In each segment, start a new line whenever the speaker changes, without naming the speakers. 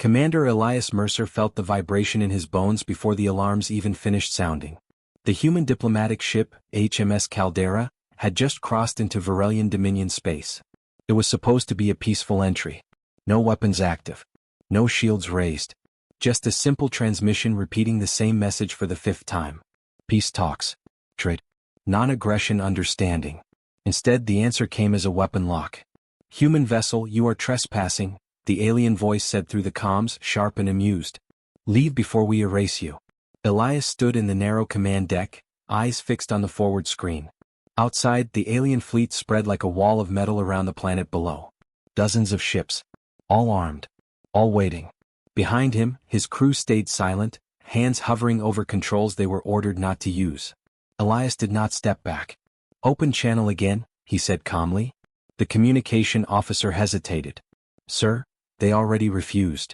Commander Elias Mercer felt the vibration in his bones before the alarms even finished sounding. The human diplomatic ship, HMS Caldera, had just crossed into Varelian Dominion space. It was supposed to be a peaceful entry. No weapons active. No shields raised. Just a simple transmission repeating the same message for the 5th time. Peace talks. Trade. Non-aggression understanding. Instead, the answer came as a weapon lock. Human vessel, you are trespassing, the alien voice said through the comms, sharp and amused. Leave before we erase you. Elias stood in the narrow command deck, eyes fixed on the forward screen. Outside, the alien fleet spread like a wall of metal around the planet below. Dozens of ships. All armed. All waiting. Behind him, his crew stayed silent, hands hovering over controls they were ordered not to use. Elias did not step back. Open channel again, he said calmly. The communication officer hesitated. Sir, they already refused.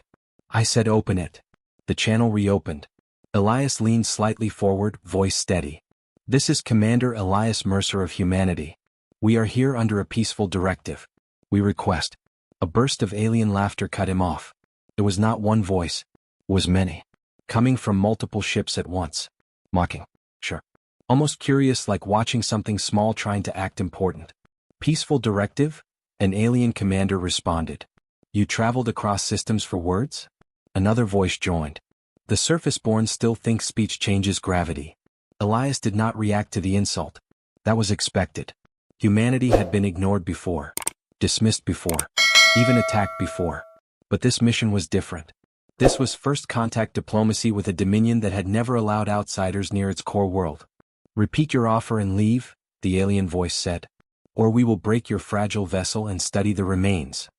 I said open it. The channel reopened. Elias leaned slightly forward, voice steady. This is Commander Elias Mercer of humanity. We are here under a peaceful directive. We request. A burst of alien laughter cut him off. It was not one voice. It was many. Coming from multiple ships at once. Mocking. Sure. Almost curious, like watching something small trying to act important. Peaceful directive? An alien commander responded. You traveled across systems for words? Another voice joined. The surface-born still think speech changes gravity. Elias did not react to the insult. That was expected. Humanity had been ignored before. Dismissed before. Even attacked before. But this mission was different. This was first contact diplomacy with a dominion that had never allowed outsiders near its core world. Repeat your offer and leave, the alien voice said. Or we will break your fragile vessel and study the remains.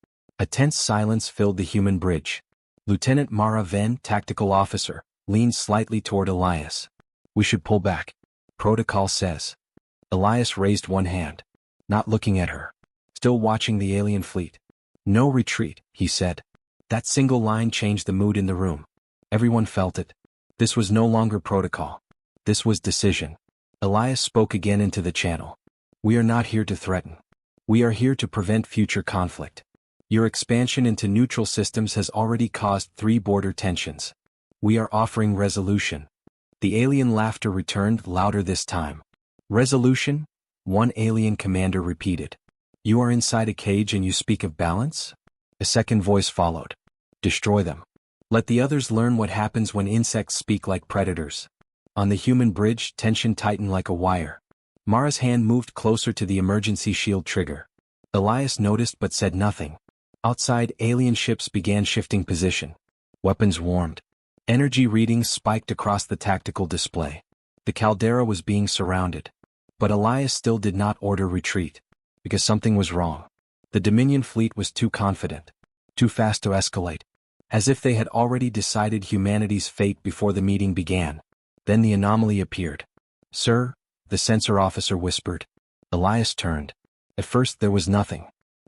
A tense silence filled the human bridge. Lieutenant Mara Venn, tactical officer, leaned slightly toward Elias. We should pull back. Protocol says. Elias raised one hand. Not looking at her. Still watching the alien fleet. No retreat, he said. That single line changed the mood in the room. Everyone felt it. This was no longer protocol. This was decision. Elias spoke again into the channel. We are not here to threaten. We are here to prevent future conflict. Your expansion into neutral systems has already caused 3 border tensions. We are offering resolution. The alien laughter returned, louder this time. Resolution? One alien commander repeated. You are inside a cage and you speak of balance? A second voice followed. Destroy them. Let the others learn what happens when insects speak like predators. On the human bridge, tension tightened like a wire. Mara's hand moved closer to the emergency shield trigger. Elias noticed but said nothing. Outside, alien ships began shifting position. Weapons warmed. Energy readings spiked across the tactical display. The Caldera was being surrounded. But Elias still did not order retreat. Because something was wrong. The Dominion fleet was too confident. Too fast to escalate. As if they had already decided humanity's fate before the meeting began. Then the anomaly appeared. Sir, the sensor officer whispered. Elias turned. At first there was nothing.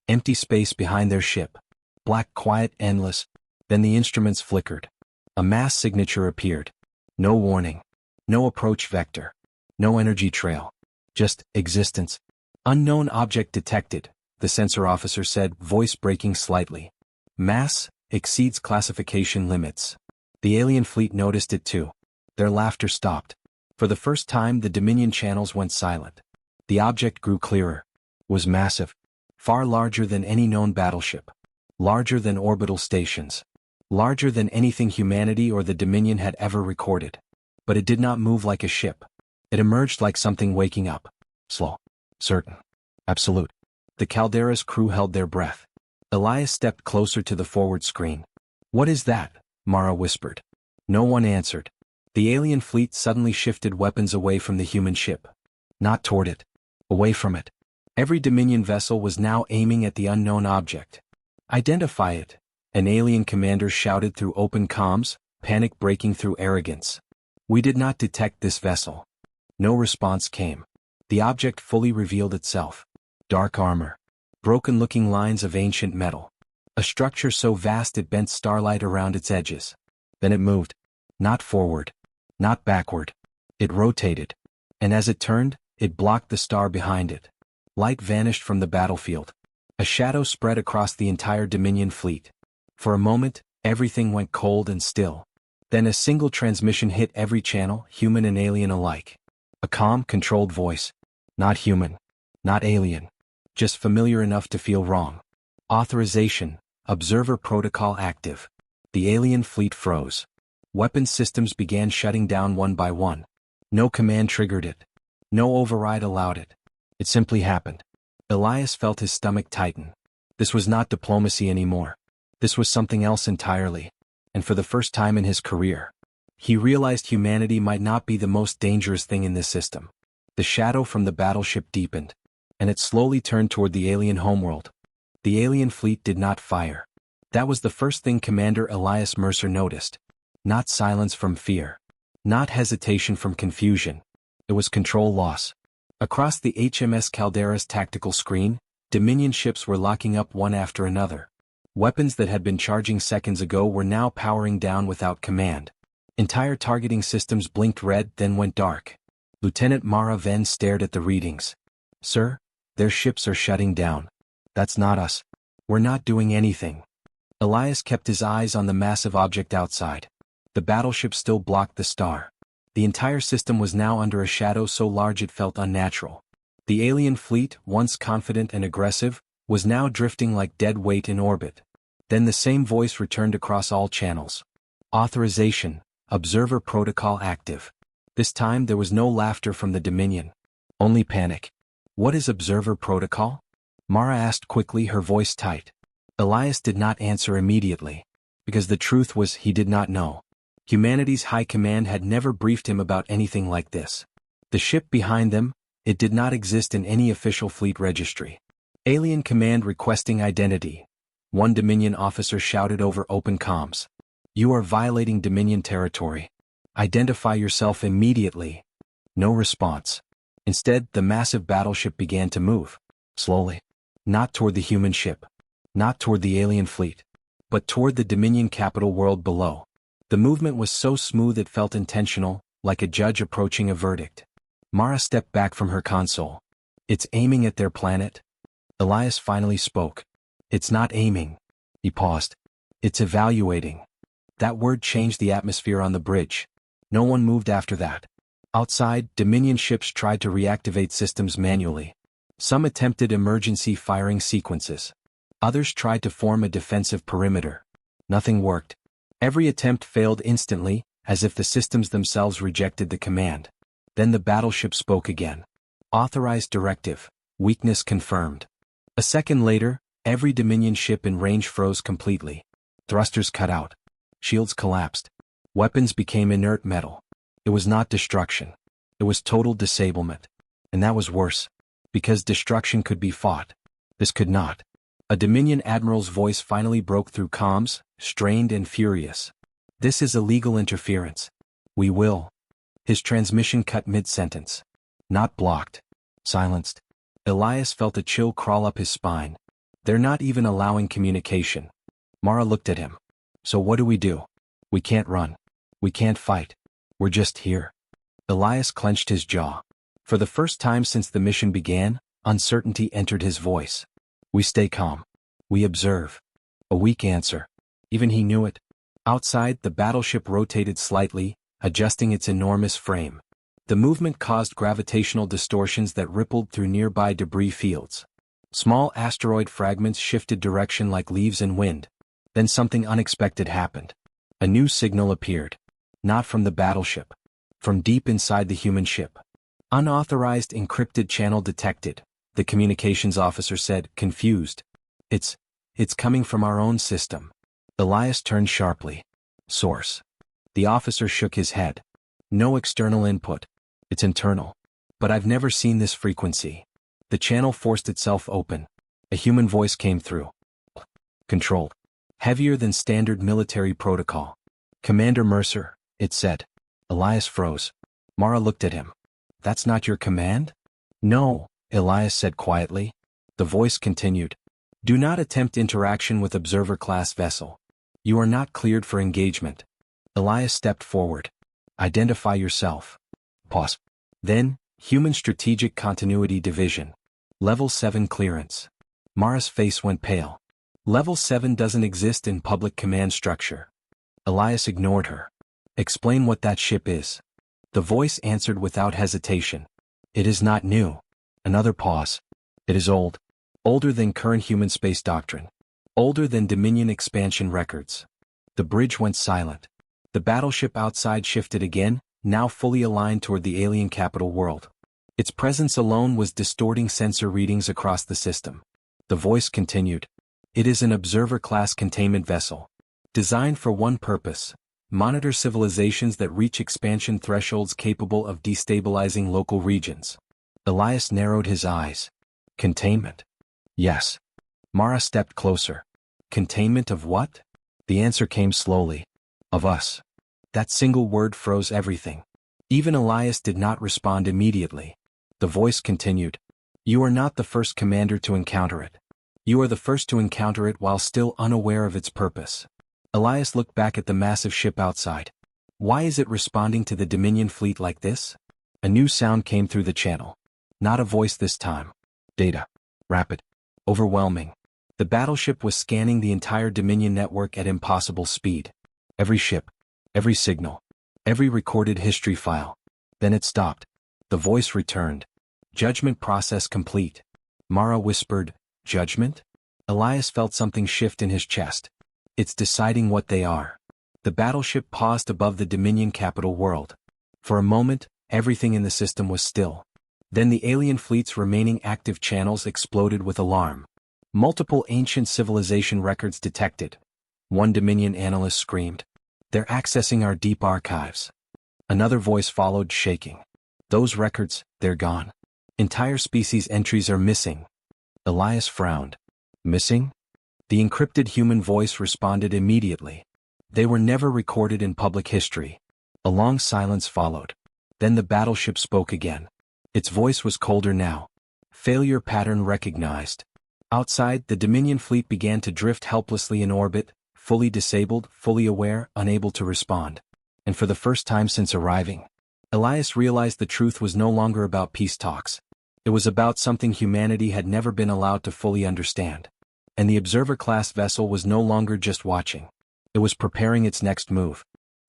Empty space behind their ship. Black, quiet, endless. Then the instruments flickered. A mass signature appeared. No warning. No approach vector. No energy trail. Just existence. Unknown object detected, the sensor officer said, voice breaking slightly. Mass exceeds classification limits. The alien fleet noticed it too. Their laughter stopped. For the first time, the Dominion channels went silent. The object grew clearer. Was massive. Far larger than any known battleship. Larger than orbital stations. Larger than anything humanity or the Dominion had ever recorded. But it did not move like a ship. It emerged like something waking up. Slow. Certain. Absolute. The Caldera's crew held their breath. Elias stepped closer to the forward screen. What is that? Mara whispered. No one answered. The alien fleet suddenly shifted weapons away from the human ship. Not toward it. Away from it. Every Dominion vessel was now aiming at the unknown object. Identify it, an alien commander shouted through open comms, panic breaking through arrogance. We did not detect this vessel. No response came. The object fully revealed itself. Dark armor. Broken-looking lines of ancient metal. A structure so vast it bent starlight around its edges. Then it moved. Not forward. Not backward. It rotated. And as it turned, it blocked the star behind it. Light vanished from the battlefield. A shadow spread across the entire Dominion fleet. For a moment, Everything went cold and still. Then a single transmission hit every channel, human and alien alike. A calm, controlled voice. Not human. Not alien. Just familiar enough to feel wrong. Authorization. Observer protocol active. The alien fleet froze. Weapons systems began shutting down one by one. No command triggered it. No override allowed it. It simply happened. Elias felt his stomach tighten. This was not diplomacy anymore. This was something else entirely. And for the first time in his career, he realized humanity might not be the most dangerous thing in this system. The shadow from the battleship deepened, and it slowly turned toward the alien homeworld. The alien fleet did not fire. That was the first thing Commander Elias Mercer noticed. Not silence from fear. Not hesitation from confusion. It was control loss. Across the HMS Caldera's tactical screen, Dominion ships were locking up one after another. Weapons that had been charging seconds ago were now powering down without command. Entire targeting systems blinked red, then went dark. Lieutenant Mara Venn stared at the readings. "Sir, their ships are shutting down. That's not us. We're not doing anything." Elias kept his eyes on the massive object outside. The battleship still blocked the star. The entire system was now under a shadow so large it felt unnatural. The alien fleet, once confident and aggressive, was now drifting like dead weight in orbit. Then the same voice returned across all channels. Authorization. Observer protocol active. This time there was no laughter from the Dominion. Only panic. "What is observer protocol?" Mara asked quickly, her voice tight. Elias did not answer immediately. Because the truth was he did not know. Humanity's high command had never briefed him about anything like this. The ship behind them, it did not exist in any official fleet registry. Alien command requesting identity. One Dominion officer shouted over open comms. "You are violating Dominion territory. Identify yourself immediately." No response. Instead, the massive battleship began to move. Slowly. Not toward the human ship. Not toward the alien fleet. But toward the Dominion capital world below. The movement was so smooth it felt intentional, like a judge approaching a verdict. Mara stepped back from her console. "It's aiming at their planet?" Elias finally spoke. "It's not aiming." He paused. "It's evaluating." That word changed the atmosphere on the bridge. No one moved after that. Outside, Dominion ships tried to reactivate systems manually. Some attempted emergency firing sequences. Others tried to form a defensive perimeter. Nothing worked. Every attempt failed instantly, as if the systems themselves rejected the command. Then the battleship spoke again. "Authorized directive. Weakness confirmed." A second later, every Dominion ship in range froze completely. Thrusters cut out. Shields collapsed. Weapons became inert metal. It was not destruction. It was total disablement. And that was worse. Because destruction could be fought. This could not. A Dominion admiral's voice finally broke through comms, strained and furious. "This is illegal interference. We will." His transmission cut mid-sentence. Not blocked. Silenced. Elias felt a chill crawl up his spine. "They're not even allowing communication." Mara looked at him. "So what do we do? We can't run. We can't fight. We're just here." Elias clenched his jaw. For the first time since the mission began, uncertainty entered his voice. "We stay calm. We observe." A weak answer. Even he knew it. Outside, the battleship rotated slightly, adjusting its enormous frame. The movement caused gravitational distortions that rippled through nearby debris fields. Small asteroid fragments shifted direction like leaves in wind. Then something unexpected happened. A new signal appeared. Not from the battleship. From deep inside the human ship. "Unauthorized encrypted channel detected," the communications officer said, confused. It's coming from our own system." Elias turned sharply. "Source." The officer shook his head. "No external input. It's internal. But I've never seen this frequency." The channel forced itself open. A human voice came through. "Controlled. Heavier than standard military protocol." "Commander Mercer," it said. Elias froze. Mara looked at him. "That's not your command?" "No," Elias said quietly. The voice continued. "Do not attempt interaction with observer-class vessel. You are not cleared for engagement." Elias stepped forward. "Identify yourself." Pause. Then, Human Strategic Continuity Division. Level 7 clearance. Mara's face went pale. Level 7 doesn't exist in public command structure. Elias ignored her. Explain what that ship is. The voice answered without hesitation. It is not new. Another pause. It is old. Older than current human space doctrine. Older than Dominion expansion records. The bridge went silent. The battleship outside shifted again, now fully aligned toward the alien capital world. Its presence alone was distorting sensor readings across the system. The voice continued. It is an observer-class containment vessel. Designed for one purpose: monitor civilizations that reach expansion thresholds capable of destabilizing local regions. Elias narrowed his eyes. Containment? Yes. Mara stepped closer. Containment of what? The answer came slowly. Of us. That single word froze everything. Even Elias did not respond immediately. The voice continued. You are not the first commander to encounter it. You are the first to encounter it while still unaware of its purpose. Elias looked back at the massive ship outside. Why is it responding to the Dominion fleet like this? A new sound came through the channel. Not a voice this time. Data. Rapid. Overwhelming. The battleship was scanning the entire Dominion network at impossible speed. Every ship. Every signal. Every recorded history file. Then it stopped. The voice returned. Judgment process complete. Mara whispered, Judgment? Elias felt something shift in his chest. It's deciding what they are. The battleship paused above the Dominion capital world. For a moment, everything in the system was still. Then the alien fleet's remaining active channels exploded with alarm. Multiple ancient civilization records detected. One Dominion analyst screamed. They're accessing our deep archives. Another voice followed, shaking. Those records, they're gone. Entire species entries are missing. Elias frowned. Missing? The encrypted human voice responded immediately. They were never recorded in public history. A long silence followed. Then the battleship spoke again. Its voice was colder now. Failure pattern recognized. Outside, the Dominion fleet began to drift helplessly in orbit, fully disabled, fully aware, unable to respond. And for the first time since arriving, Elias realized the truth was no longer about peace talks. It was about something humanity had never been allowed to fully understand. And the observer-class vessel was no longer just watching. It was preparing its next move.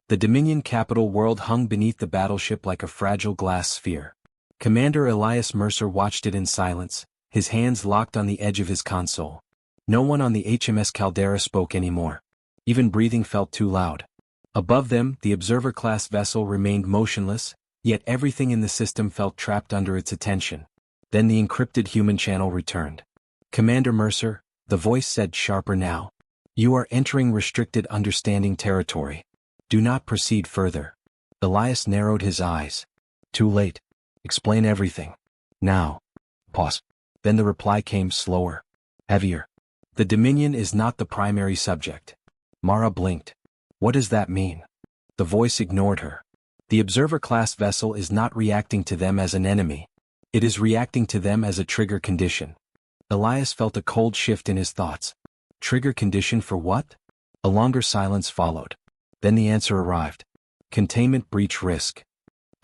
The Dominion capital world hung beneath the battleship like a fragile glass sphere. Commander Elias Mercer watched it in silence, his hands locked on the edge of his console. No one on the HMS Caldera spoke anymore. Even breathing felt too loud. Above them, the observer-class vessel remained motionless, yet everything in the system felt trapped under its attention. Then the encrypted human channel returned. Commander Mercer, the voice said sharper now. You are entering restricted understanding territory. Do not proceed further. Elias narrowed his eyes. Too late. Explain everything. Now. Pause. Then the reply came slower. Heavier. The Dominion is not the primary subject. Mara blinked. What does that mean? The voice ignored her. The observer-class vessel is not reacting to them as an enemy. It is reacting to them as a trigger condition. Elias felt a cold shift in his thoughts. Trigger condition for what? A longer silence followed. Then the answer arrived. Containment breach risk.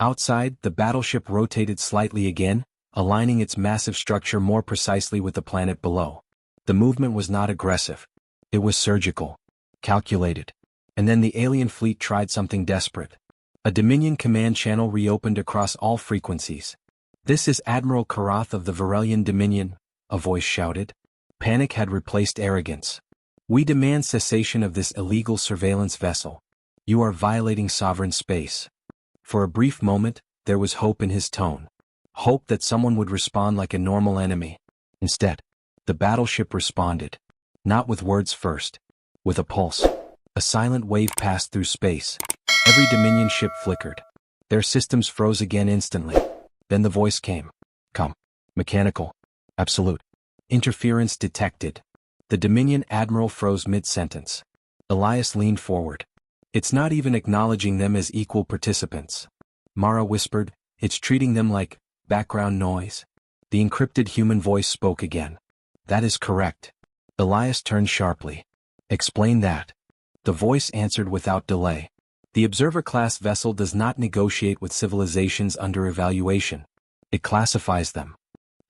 Outside, the battleship rotated slightly again, aligning its massive structure more precisely with the planet below. The movement was not aggressive. It was surgical. Calculated. And then the alien fleet tried something desperate. A Dominion command channel reopened across all frequencies. This is Admiral Karath of the Varelian Dominion, a voice shouted. Panic had replaced arrogance. We demand cessation of this illegal surveillance vessel. You are violating sovereign space. For a brief moment, there was hope in his tone. Hope that someone would respond like a normal enemy. Instead, the battleship responded. Not with words first. With a pulse. A silent wave passed through space. Every Dominion ship flickered. Their systems froze again instantly. Then the voice came. Come. Mechanical. Absolute. Interference detected. The Dominion admiral froze mid-sentence. Elias leaned forward. It's not even acknowledging them as equal participants. Mara whispered, it's treating them like background noise. The encrypted human voice spoke again. That is correct. Elias turned sharply. Explain that. The voice answered without delay. The observer-class vessel does not negotiate with civilizations under evaluation. It classifies them.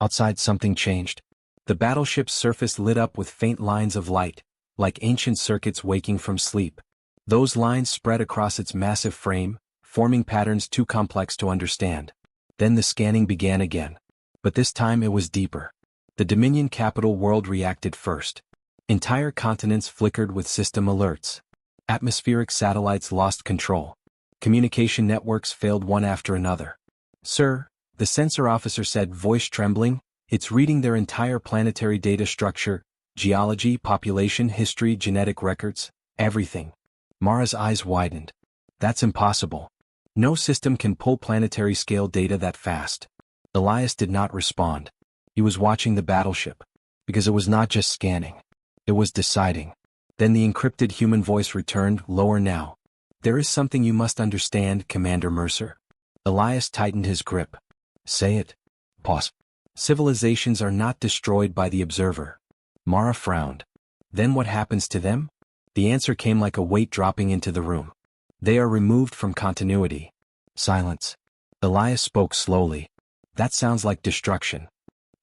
Outside something changed. The battleship's surface lit up with faint lines of light, like ancient circuits waking from sleep. Those lines spread across its massive frame, forming patterns too complex to understand. Then the scanning began again. But this time it was deeper. The Dominion capital world reacted first. Entire continents flickered with system alerts. Atmospheric satellites lost control. Communication networks failed one after another. "Sir," the sensor officer said, voice trembling, "it's reading their entire planetary data structure, geology, population, history, genetic records, everything." Mara's eyes widened. "That's impossible. No system can pull planetary-scale data that fast." Elias did not respond. He was watching the battleship. Because it was not just scanning. It was deciding. Then the encrypted human voice returned, lower now. "There is something you must understand, Commander Mercer." Elias tightened his grip. "Say it." Pause. "Civilizations are not destroyed by the observer." Mara frowned. "Then what happens to them?" The answer came like a weight dropping into the room. "They are removed from continuity." Silence. Elias spoke slowly. "That sounds like destruction."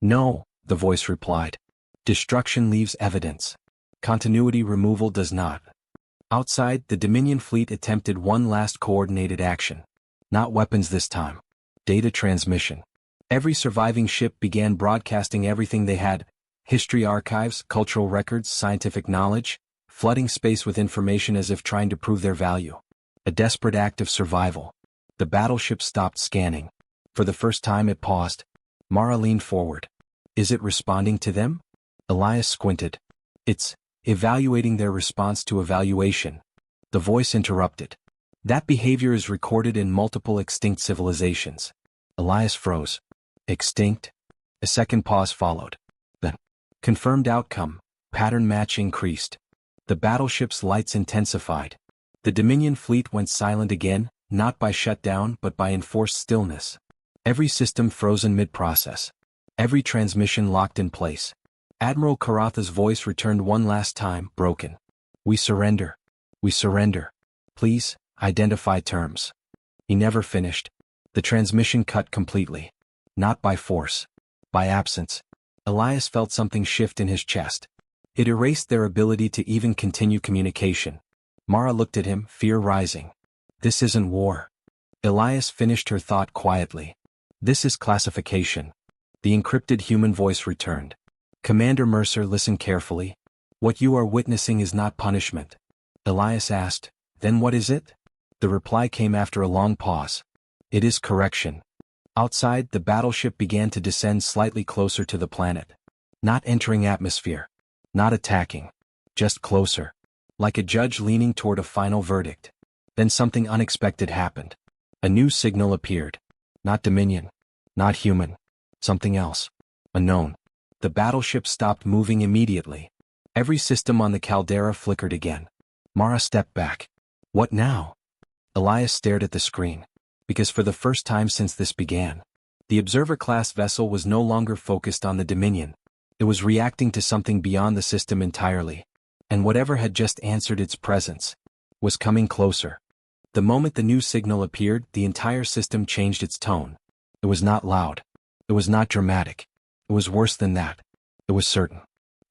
"No," the voice replied. "Destruction leaves evidence. Continuity removal does not." Outside, the Dominion fleet attempted one last coordinated action. Not weapons this time. Data transmission. Every surviving ship began broadcasting everything they had: history archives, cultural records, scientific knowledge, flooding space with information as if trying to prove their value. A desperate act of survival. The battleship stopped scanning. For the first time it paused. Mara leaned forward. "Is it responding to them?" Elias squinted. "It's evaluating their response to evaluation." The voice interrupted. "That behavior is recorded in multiple extinct civilizations." Elias froze. "Extinct?" A second pause followed. The confirmed outcome, pattern match increased. The battleship's lights intensified. The Dominion fleet went silent again, not by shutdown but by enforced stillness. Every system frozen mid-process. Every transmission locked in place. Admiral Karatha's voice returned one last time, broken. "We surrender. We surrender. Please, identify terms." He never finished. The transmission cut completely. Not by force. By absence. Elias felt something shift in his chest. It erased their ability to even continue communication. Mara looked at him, fear rising. "This isn't war." Elias finished her thought quietly. "This is classification." The encrypted human voice returned. "Commander Mercer, listen carefully. What you are witnessing is not punishment." Elias asked, "Then what is it?" The reply came after a long pause. "It is correction." Outside, the battleship began to descend slightly closer to the planet. Not entering atmosphere. Not attacking. Just closer. Like a judge leaning toward a final verdict. Then something unexpected happened. A new signal appeared. Not Dominion. Not human. Something else. Unknown. The battleship stopped moving immediately. Every system on the caldera flickered again. Mara stepped back. "What now?" Elias stared at the screen. Because for the first time since this began, the observer-class vessel was no longer focused on the Dominion. It was reacting to something beyond the system entirely. And whatever had just answered its presence was coming closer. The moment the new signal appeared, the entire system changed its tone. It was not loud. It was not dramatic. It was worse than that. It was certain.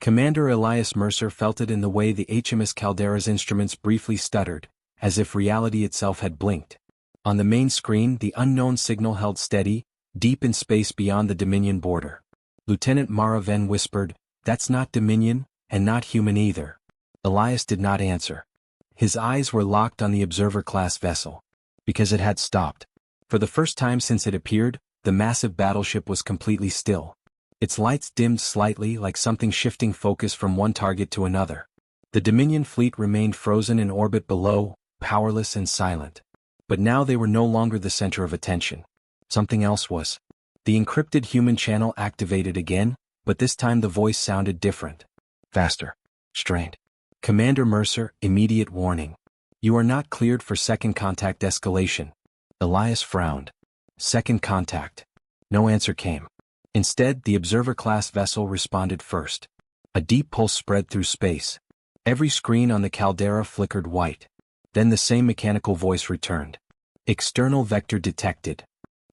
Commander Elias Mercer felt it in the way the HMS Caldera's instruments briefly stuttered, as if reality itself had blinked. On the main screen, the unknown signal held steady, deep in space beyond the Dominion border. Lieutenant Mara Ven whispered, "That's not Dominion, and not human either." Elias did not answer. His eyes were locked on the observer-class vessel. Because it had stopped. For the first time since it appeared, the massive battleship was completely still. Its lights dimmed slightly, like something shifting focus from one target to another. The Dominion fleet remained frozen in orbit below, powerless and silent. But now they were no longer the center of attention. Something else was. The encrypted human channel activated again, but this time the voice sounded different. Faster. Strained. "Commander Mercer, immediate warning. You are not cleared for second contact escalation." Elias frowned. Second contact. No answer came. Instead, the observer-class vessel responded first. A deep pulse spread through space. Every screen on the caldera flickered white. Then the same mechanical voice returned. "External vector detected."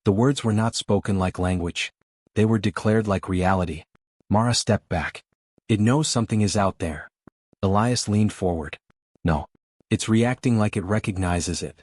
The words were not spoken like language. They were declared like reality. Mara stepped back. It knows something is out there. Elias leaned forward. No. It's reacting like it recognizes it.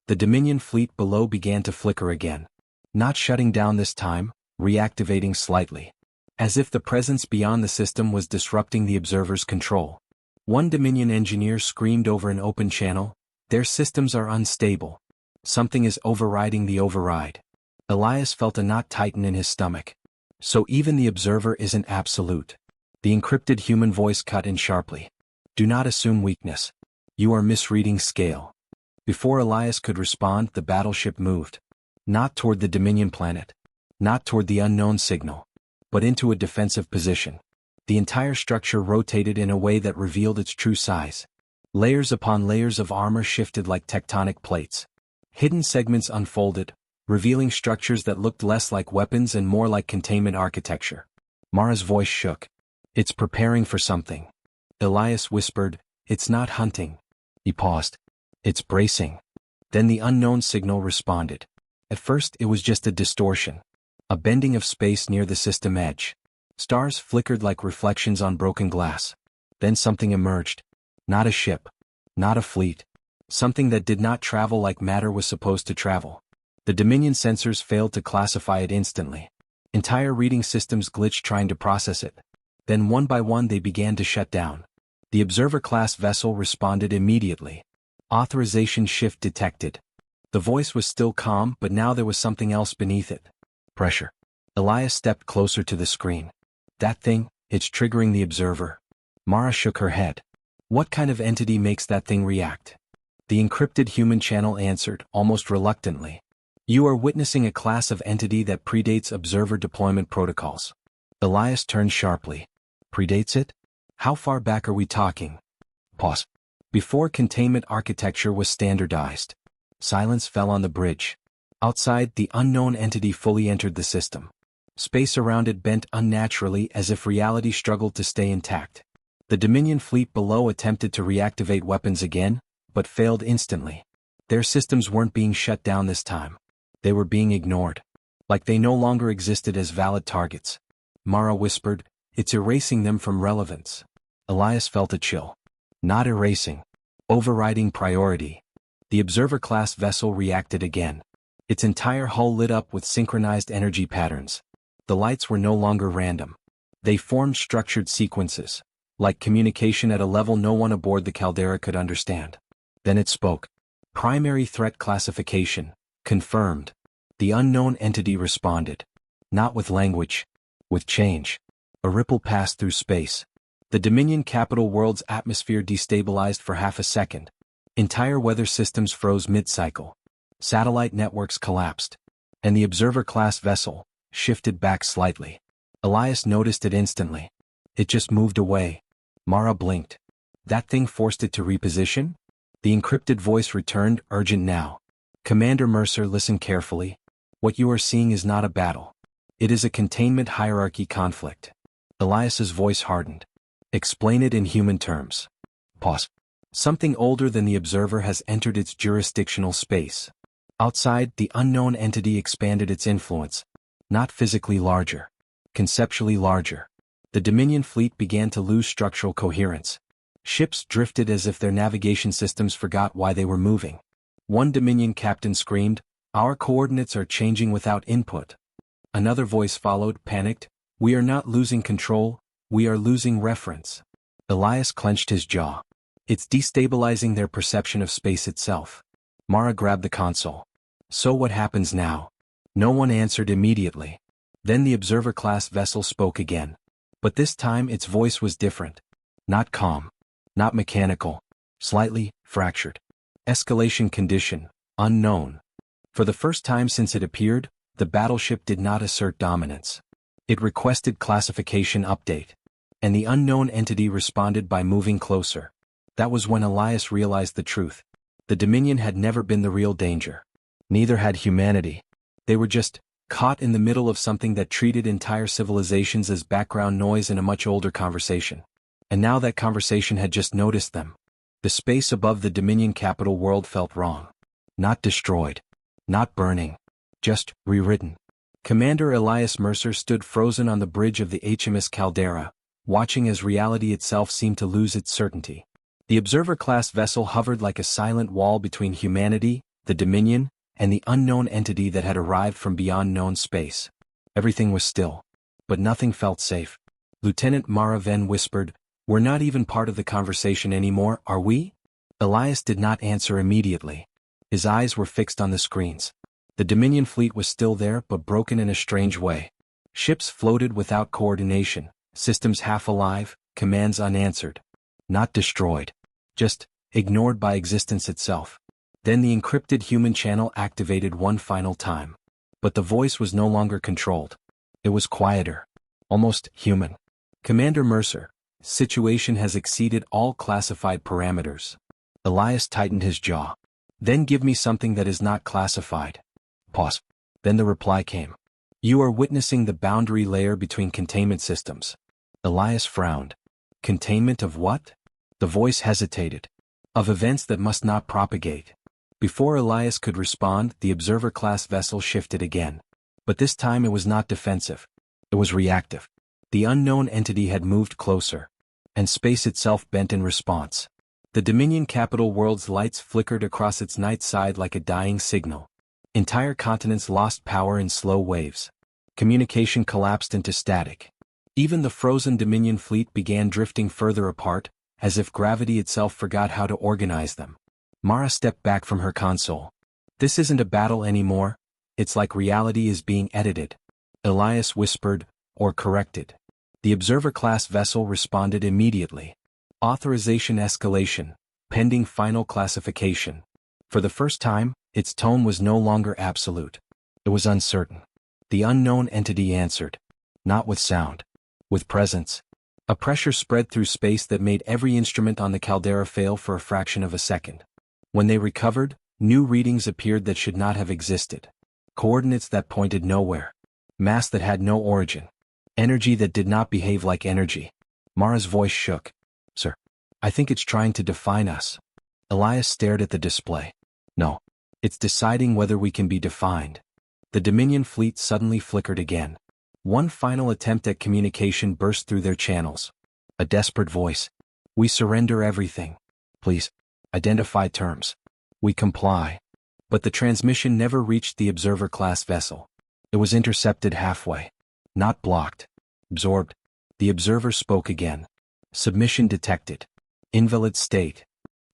The Dominion fleet below began to flicker again. Not shutting down this time, reactivating slightly. As if the presence beyond the system was disrupting the observer's control. One Dominion engineer screamed over an open channel, "Their systems are unstable. Something is overriding the override." Elias felt a knot tighten in his stomach. So even the observer isn't absolute. The encrypted human voice cut in sharply. "Do not assume weakness. You are misreading scale." Before Elias could respond, the battleship moved. Not toward the Dominion planet. Not toward the unknown signal. But into a defensive position. The entire structure rotated in a way that revealed its true size. Layers upon layers of armor shifted like tectonic plates. Hidden segments unfolded, revealing structures that looked less like weapons and more like containment architecture. Mara's voice shook. "It's preparing for something." Elias whispered, "It's not hunting." He paused. "It's bracing." Then the unknown signal responded. At first it was just a distortion. A bending of space near the system edge. Stars flickered like reflections on broken glass. Then something emerged. Not a ship. Not a fleet. Something that did not travel like matter was supposed to travel. The Dominion sensors failed to classify it instantly. Entire reading systems glitched trying to process it. Then one by one they began to shut down. The observer-class vessel responded immediately. Authorization shift detected. The voice was still calm, but now there was something else beneath it. Pressure. Elias stepped closer to the screen. "That thing, it's triggering the observer." Mara shook her head. "What kind of entity makes that thing react?" The encrypted human channel answered, almost reluctantly. "You are witnessing a class of entity that predates observer deployment protocols." Elias turned sharply. "Predates it? How far back are we talking?" Pause. "Before containment architecture was standardized." Silence fell on the bridge. Outside, the unknown entity fully entered the system. Space around it bent unnaturally as if reality struggled to stay intact. The Dominion fleet below attempted to reactivate weapons again, but failed instantly. Their systems weren't being shut down this time. They were being ignored. Like they no longer existed as valid targets. Mara whispered, "It's erasing them from relevance." Elias felt a chill. Not erasing. Overriding priority. The observer-class vessel reacted again. Its entire hull lit up with synchronized energy patterns. The lights were no longer random. They formed structured sequences, like communication at a level no one aboard the caldera could understand. Then it spoke. "Primary threat classification, confirmed." The unknown entity responded. Not with language. With change. A ripple passed through space. The Dominion capital world's atmosphere destabilized for half a second. Entire weather systems froze mid-cycle. Satellite networks collapsed. And the observer-class vessel shifted back slightly. Elias noticed it instantly. It just moved away. Mara blinked. That thing forced it to reposition? The encrypted voice returned, urgent now. "Commander Mercer, listen carefully. What you are seeing is not a battle. It is a containment hierarchy conflict." Elias's voice hardened. "Explain it in human terms." Pause. "Something older than the observer has entered its jurisdictional space. Outside, the unknown entity expanded its influence. Not physically larger. Conceptually larger. The Dominion fleet began to lose structural coherence. Ships drifted as if their navigation systems forgot why they were moving. One Dominion captain screamed, "Our coordinates are changing without input." Another voice followed, panicked, "We are not losing control, we are losing reference." Elias clenched his jaw. "It's destabilizing their perception of space itself." Mara grabbed the console. "So what happens now?" No one answered immediately. Then the observer-class vessel spoke again. But this time its voice was different. Not calm. Not mechanical. Slightly fractured. Escalation condition, unknown. For the first time since it appeared, the battleship did not assert dominance. It requested classification update. And the unknown entity responded by moving closer. That was when Elias realized the truth. The Dominion had never been the real danger. Neither had humanity. They were just caught in the middle of something that treated entire civilizations as background noise in a much older conversation. And now that conversation had just noticed them. The space above the Dominion capital world felt wrong. Not destroyed. Not burning. Just rewritten. Commander Elias Mercer stood frozen on the bridge of the HMS Caldera, watching as reality itself seemed to lose its certainty. The Observer-class vessel hovered like a silent wall between humanity, the Dominion, and the unknown entity that had arrived from beyond known space. Everything was still. But nothing felt safe. Lieutenant Mara Venn whispered, "We're not even part of the conversation anymore, are we?" Elias did not answer immediately. His eyes were fixed on the screens. The Dominion fleet was still there but broken in a strange way. Ships floated without coordination, systems half alive, commands unanswered. Not destroyed. Just ignored by existence itself. Then the encrypted human channel activated one final time. But the voice was no longer controlled. It was quieter. Almost human. "Commander Mercer, situation has exceeded all classified parameters." Elias tightened his jaw. "Then give me something that is not classified." Pause. Then the reply came. "You are witnessing the boundary layer between containment systems." Elias frowned. Containment of what? The voice hesitated. Of events that must not propagate. Before Elias could respond, the Observer-class vessel shifted again. But this time it was not defensive. It was reactive. The unknown entity had moved closer. And space itself bent in response. The Dominion capital world's lights flickered across its night side like a dying signal. Entire continents lost power in slow waves. Communication collapsed into static. Even the frozen Dominion fleet began drifting further apart, as if gravity itself forgot how to organize them. Mara stepped back from her console. "This isn't a battle anymore, it's like reality is being edited." Elias whispered, "Or corrected." The Observer-class vessel responded immediately. Authorization escalation, pending final classification. For the first time, its tone was no longer absolute. It was uncertain. The unknown entity answered. Not with sound. With presence. A pressure spread through space that made every instrument on the caldera fail for a fraction of a second. When they recovered, new readings appeared that should not have existed. Coordinates that pointed nowhere. Mass that had no origin. Energy that did not behave like energy. Mara's voice shook. "Sir, I think it's trying to define us." Elias stared at the display. "No. It's deciding whether we can be defined." The Dominion fleet suddenly flickered again. One final attempt at communication burst through their channels. A desperate voice. "We surrender everything. Please, identify terms." "We comply." But the transmission never reached the Observer-class vessel. It was intercepted halfway. Not blocked. Absorbed. The Observer spoke again. "Submission detected. Invalid state."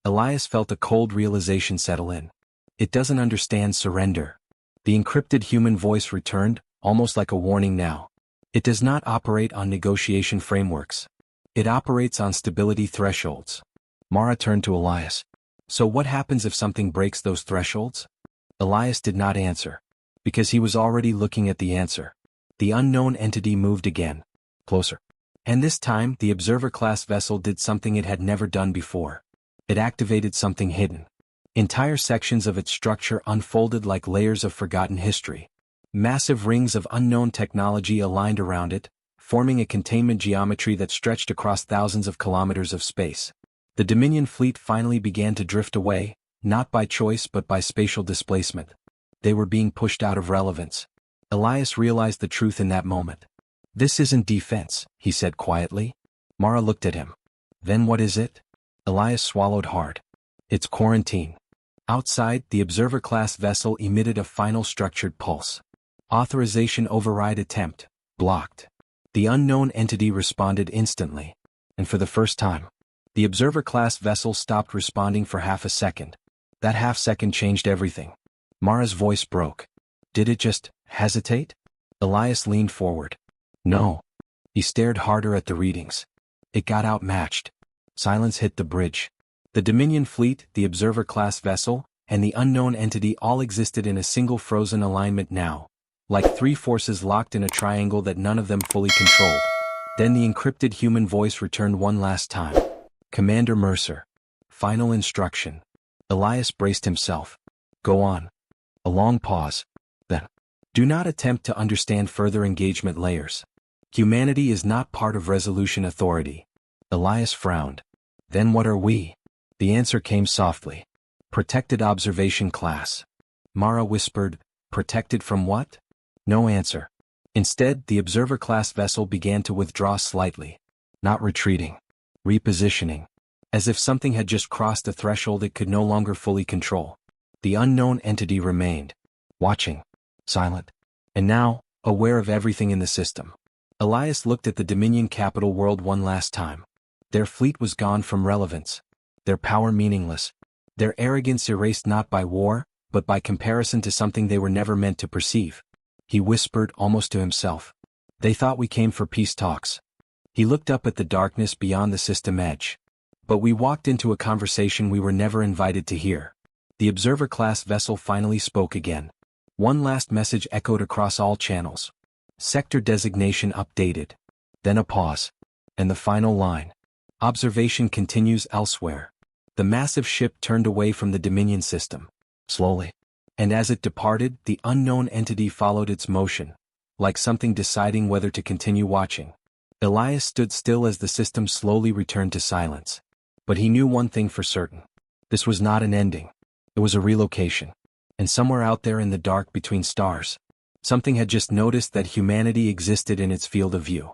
Elias felt a cold realization settle in. It doesn't understand surrender. The encrypted human voice returned, almost like a warning now. It does not operate on negotiation frameworks. It operates on stability thresholds. Mara turned to Elias. "So what happens if something breaks those thresholds?" Elias did not answer. Because he was already looking at the answer. The unknown entity moved again. Closer. And this time, the Observer-class vessel did something it had never done before. It activated something hidden. Entire sections of its structure unfolded like layers of forgotten history. Massive rings of unknown technology aligned around it, forming a containment geometry that stretched across thousands of kilometers of space. The Dominion fleet finally began to drift away, not by choice but by spatial displacement. They were being pushed out of relevance. Elias realized the truth in that moment. "This isn't defense," he said quietly. Mara looked at him. "Then what is it?" Elias swallowed hard. "It's quarantine." Outside, the Observer-class vessel emitted a final structured pulse. Authorization override attempt, blocked. The unknown entity responded instantly. And for the first time, the Observer-class vessel stopped responding for half a second. That half second changed everything. Mara's voice broke. "Did it just hesitate?" Elias leaned forward. "No." He stared harder at the readings. It got outmatched. Silence hit the bridge. The Dominion fleet, the Observer-class vessel, and the unknown entity all existed in a single frozen alignment now, like three forces locked in a triangle that none of them fully controlled. Then the encrypted human voice returned one last time. "Commander Mercer. Final instruction." Elias braced himself. "Go on." A long pause. Then. "Do not attempt to understand further engagement layers. Humanity is not part of resolution authority." Elias frowned. "Then what are we?" The answer came softly. "Protected observation class." Mara whispered, "Protected from what?" No answer. Instead, the observer-class vessel began to withdraw slightly. Not retreating. Repositioning. As if something had just crossed a threshold it could no longer fully control. The unknown entity remained. Watching. Silent. And now, aware of everything in the system. Elias looked at the Dominion capital world one last time. Their fleet was gone from relevance. Their power meaningless. Their arrogance erased not by war, but by comparison to something they were never meant to perceive. He whispered almost to himself. They thought we came for peace talks. He looked up at the darkness beyond the system edge. But we walked into a conversation we were never invited to hear. The observer-class vessel finally spoke again. One last message echoed across all channels. Sector designation updated. Then a pause. And the final line. Observation continues elsewhere. The massive ship turned away from the Dominion system. Slowly. And as it departed, the unknown entity followed its motion. Like something deciding whether to continue watching. Elias stood still as the system slowly returned to silence. But he knew one thing for certain. This was not an ending. It was a relocation. And somewhere out there in the dark between stars, something had just noticed that humanity existed in its field of view.